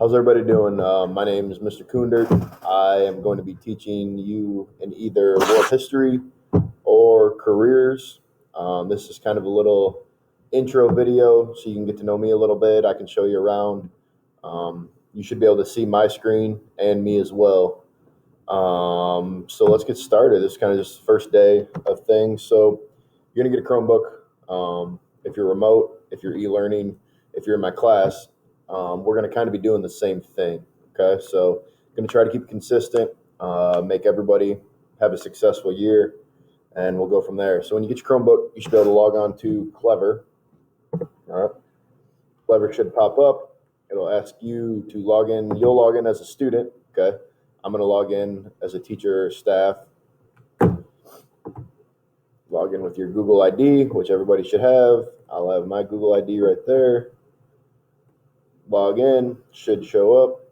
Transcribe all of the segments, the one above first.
How's everybody doing? My name is Mr. Kundert. I am going to be teaching you in either world history or careers. This is kind of a little intro video so you can get to know me a little bit. I can show you around. You should be able to see my screen and me as well. So let's get started. This is kind of just the first day of things. So you're going to get a Chromebook. If you're remote, if you're e-learning, if you're in my class, we're going to kind of be doing the same thing. Okay, so I'm going to try to keep it consistent, make everybody have a successful year, and we'll go from there. So when you get your Chromebook, you should be able to log on to Clever. All right, Clever should pop up. It'll ask you to log in. You'll log in as a student. Okay, I'm going to log in as a teacher or staff. Log in with your Google ID, which everybody should have. I'll have my Google ID right there. Log in, should show up.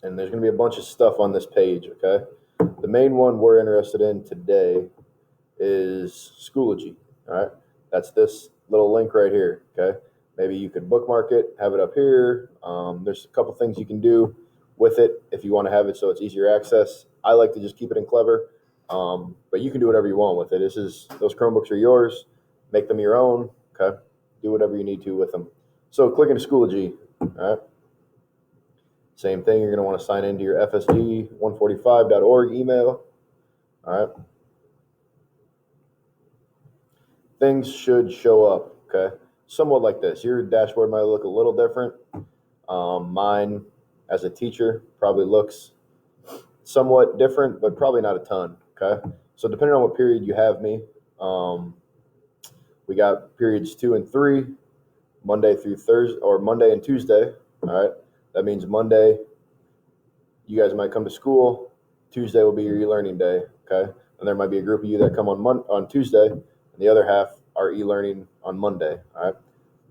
And there's going to be a bunch of stuff on this page, okay? The main one we're interested in today is Schoology, all right? That's this little link right here, okay? Maybe you could bookmark it, have it up here. There's a couple things you can do with it if you want to have it so it's easier access. I like to just keep it in Clever, but you can do whatever you want with it. Those Chromebooks are yours. Make them your own, okay? Do whatever you need to with them. So click into Schoology, all right? Same thing, you're going to want to sign into your fsg145.org email, all right? Things should show up, okay? Somewhat like this. Your dashboard might look a little different. Mine, as a teacher, probably looks somewhat different, but probably not a ton, okay? So depending on what period you have me, we got periods 2 and 3, Monday through Thursday, or Monday and Tuesday, all right? That means Monday, you guys might come to school. Tuesday will be your e-learning day, okay? And there might be a group of you that come on Tuesday, and the other half are e-learning on Monday, all right?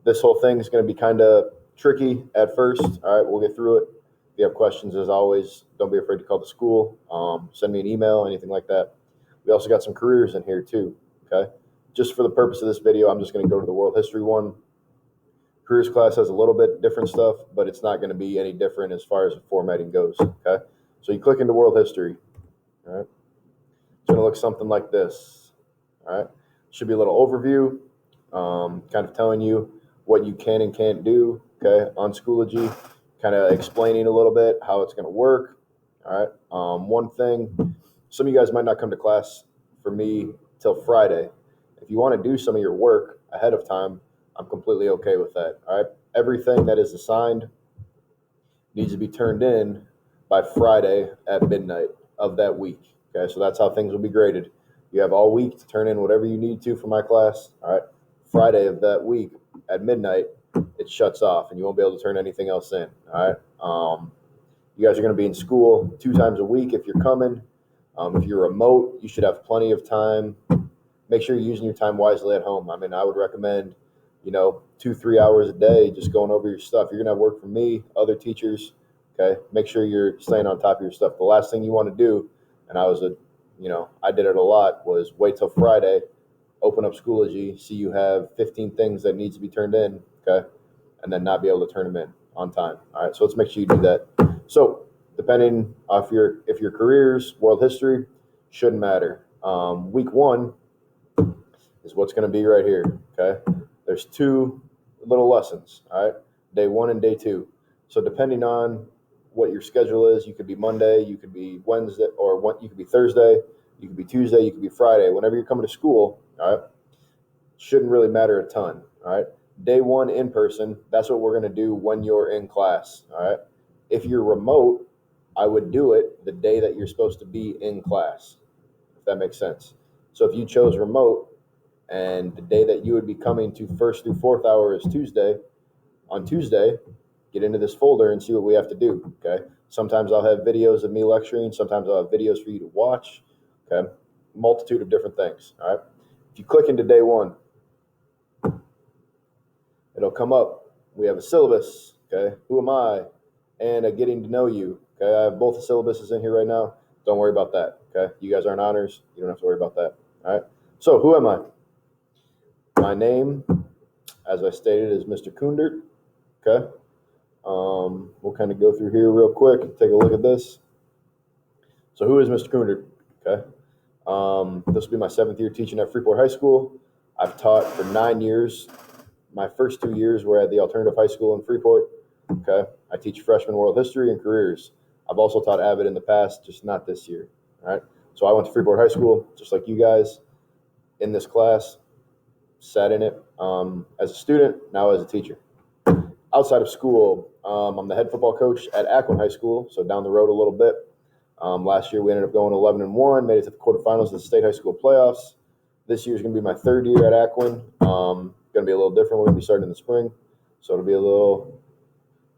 This whole thing is going to be kind of tricky at first, all right? We'll get through it. If you have questions, as always, don't be afraid to call the school. Send me an email, anything like that. We also got some careers in here too, okay? Just for the purpose of this video, I'm just going to go to the world history one. Careers class has a little bit different stuff, but it's not going to be any different as far as the formatting goes, okay? So you click into world history, all right? It's going to look something like this, all right? Should be a little overview, kind of telling you what you can and can't do, okay, on Schoology, kind of explaining a little bit how it's going to work, all right? One thing, some of you guys might not come to class for me till Friday. If you want to do some of your work ahead of time, I'm completely okay with that, all right? Everything that is assigned needs to be turned in by Friday at midnight of that week, okay? So that's how things will be graded. You have all week to turn in whatever you need to for my class, all right? Friday of that week at midnight, it shuts off, and you won't be able to turn anything else in, all right? You guys are going to be in school 2 times a week if you're coming. If you're remote, you should have plenty of time. Make sure you're using your time wisely at home. I mean, I would recommend 2-3 hours a day just going over your stuff. You're gonna have work from me, other teachers, okay? Make sure you're staying on top of your stuff. The last thing you want to do, and I did it a lot, was wait till Friday, open up Schoology, see you have 15 things that needs to be turned in, okay? And then not be able to turn them in on time, all right? So let's make sure you do that. So depending on if your careers, world history, shouldn't matter. Week 1 is what's gonna be right here, okay? There's 2 little lessons, all right? Day 1 and day 2. So depending on what your schedule is, you could be Monday, you could be Wednesday, or you could be Thursday, you could be Tuesday, you could be Friday. Whenever you're coming to school, all right, shouldn't really matter a ton, all right? Day 1 in person, that's what we're going to do when you're in class, all right? If you're remote, I would do it the day that you're supposed to be in class, if that makes sense. So if you chose remote, and the day that you would be coming to 1st through 4th hour is Tuesday. On Tuesday, get into this folder and see what we have to do, okay? Sometimes I'll have videos of me lecturing. Sometimes I'll have videos for you to watch, okay? Multitude of different things, all right? If you click into day 1, it'll come up. We have a syllabus, okay? Who am I? And a getting to know you, okay? I have both the syllabuses in here right now. Don't worry about that, okay? You guys aren't honors. You don't have to worry about that, all right? So who am I? My name, as I stated, is Mr. Kundert, okay? We'll kind of go through here real quick, take a look at this. So who is Mr. Kundert? Okay. This will be my 7th year teaching at Freeport High School. I've taught for 9 years. My first 2 years were at the alternative high school in Freeport. Okay. I teach freshman world history and careers. I've also taught Avid in the past, just not this year. All right. So I went to Freeport High School, just like you guys, in this class, sat in it as a student, now as a teacher. Outside of school, I'm the head football coach at Akron High School, so down the road a little bit. Last year we ended up going 11-1, made it to the quarterfinals of the state high school playoffs. This year's going to be my 3rd year at Akron. Going to be a little different. We're going to be starting in the spring, so it'll be a little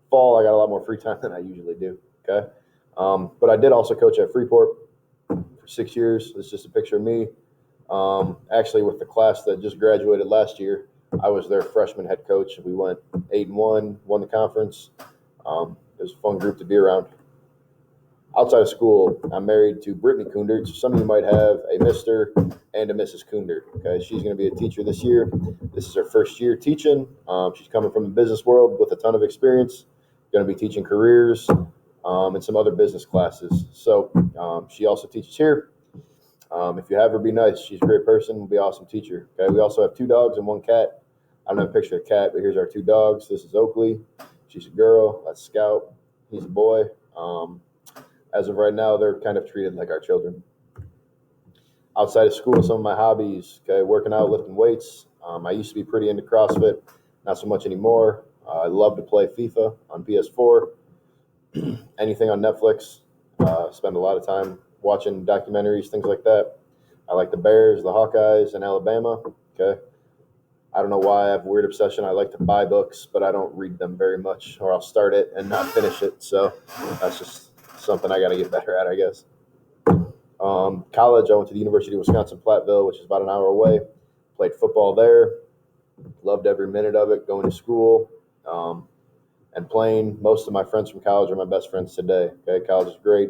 fall. I got a lot more free time than I usually do. Okay, but I did also coach at Freeport for 6 years. This is just a picture of me. Actually, with the class that just graduated last year, I was their freshman head coach. We went 8-1, won the conference. It was a fun group to be around. Outside of school, I'm married to Brittany Kundert. So some of you might have a Mr. and a Mrs. Kundert. Okay, she's going to be a teacher this year. This is her first year teaching. She's coming from the business world with a ton of experience. Going to be teaching careers and some other business classes. So she also teaches here. If you have her, be nice. She's a great person. Will be an awesome teacher. Okay. We also have 2 dogs and 1 cat. I don't have a picture of the cat, but here's our 2 dogs. This is Oakley. She's a girl. That's Scout. He's a boy. As of right now, they're kind of treated like our children. Outside of school, some of my hobbies, okay, working out, lifting weights. I used to be pretty into CrossFit, not so much anymore. I love to play FIFA on PS4. Anything on Netflix. Spend a lot of time watching documentaries, things like that. I like the Bears, the Hawkeyes, and Alabama. Okay. I don't know why I have a weird obsession. I like to buy books, but I don't read them very much, or I'll start it and not finish it. So that's just something I got to get better at, I guess. College, I went to the University of Wisconsin-Platteville, which is about an hour away. Played football there. Loved every minute of it, going to school and playing. Most of my friends from college are my best friends today. Okay, college is great.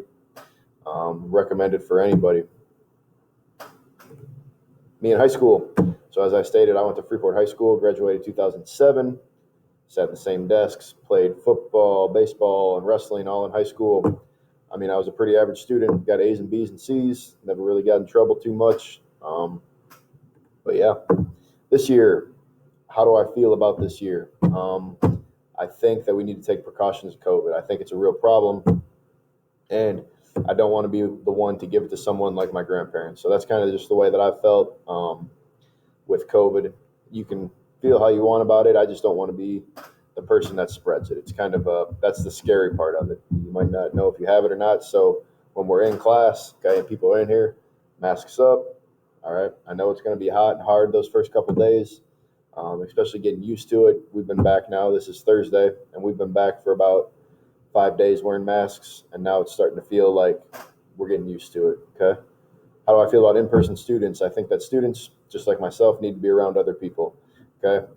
Recommended for anybody. Me in high school. So as I stated, I went to Freeport High School, graduated 2007, sat in the same desks, played football, baseball, and wrestling all in high school. I mean, I was a pretty average student, got A's and B's and C's, never really got in trouble too much. But yeah, this year, how do I feel about this year? I think that we need to take precautions of COVID. I think it's a real problem, and I don't want to be the one to give it to someone like my grandparents. So that's kind of just the way that I felt with COVID. You can feel how you want about it. I just don't want to be the person that spreads it. It's kind of that's the scary part of it. You might not know if you have it or not. So when we're in class, okay, and people are in here, masks up. All right. I know it's going to be hot and hard those first couple of days, especially getting used to it. We've been back now. This is Thursday, and we've been back for about 5 days wearing masks, and now it's starting to feel like we're getting used to it. Okay. How do I feel about in-person students? I think that students, just like myself, need to be around other people. Okay.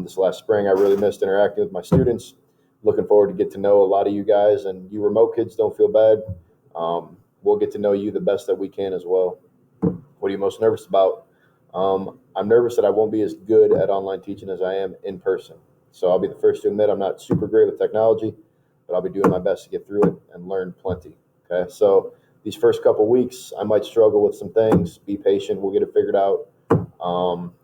This last spring, I really missed interacting with my students. Looking forward to get to know a lot of you guys, and you remote kids, don't feel bad. We'll get to know you the best that we can as well. What are you most nervous about? I'm nervous that I won't be as good at online teaching as I am in person. So I'll be the first to admit I'm not super great with technology, but I'll be doing my best to get through it and learn plenty. Okay. So these first couple weeks, I might struggle with some things. Be patient. We'll get it figured out.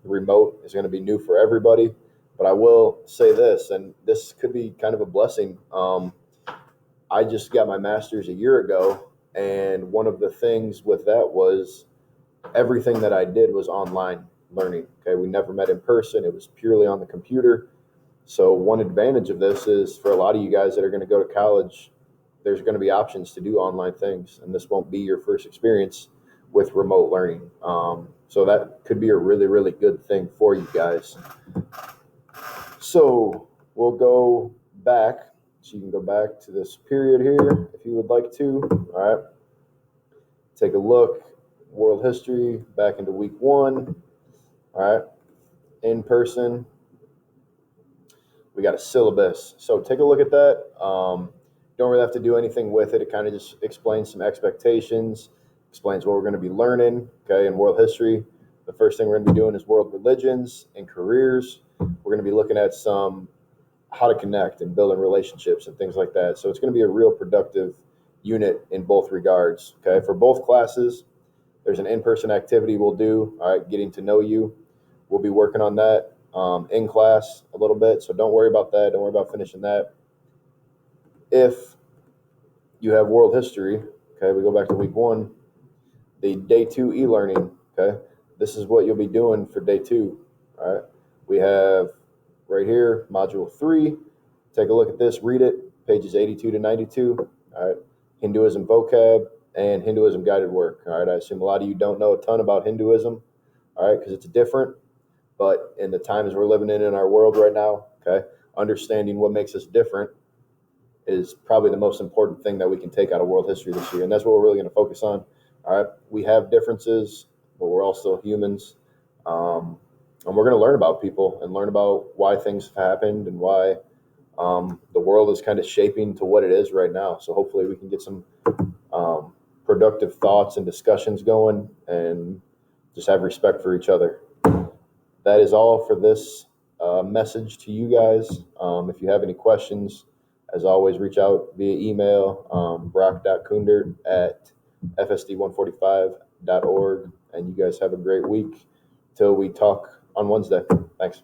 Remote is going to be new for everybody, but I will say this, and this could be kind of a blessing. I just got my master's a year ago, and one of the things with that was everything that I did was online learning. Okay, we never met in person. It was purely on the computer. So one advantage of this is for a lot of you guys that are going to go to college, there's going to be options to do online things, and this won't be your first experience with remote learning. So that could be a really, really good thing for you guys. So we'll go back. So you can go back to this period here if you would like to. All right. Take a look. World history back into week 1. All right. In person. We got a syllabus. So take a look at that. Don't really have to do anything with it. It kind of just explains some expectations, explains what we're going to be learning, okay, in world history. The first thing we're going to be doing is world religions and careers. We're going to be looking at some how to connect and building relationships and things like that. So it's going to be a real productive unit in both regards. Okay, for both classes, there's an in-person activity we'll do. All right, getting to know you. We'll be working on that in class a little bit. So don't worry about that. Don't worry about finishing that. If you have world history, okay, we go back to week 1, the day 2 e-learning, okay, this is what you'll be doing for day 2. All right, we have right here module 3. Take a look at this, read it, pages 82 to 92. All right, Hinduism vocab and Hinduism guided work. All right, I assume a lot of you don't know a ton about Hinduism, all right, because it's different. But in the times we're living in our world right now, okay, understanding what makes us different is probably the most important thing that we can take out of world history this year. And that's what we're really going to focus on. All right, we have differences, but we're all still humans. And we're going to learn about people and learn about why things have happened and why the world is kind of shaping to what it is right now. So hopefully we can get some productive thoughts and discussions going and just have respect for each other. That is all for this message to you guys. If you have any questions, as always, reach out via email, brock.kundert@fsd145.org. And you guys have a great week till we talk on Wednesday. Thanks.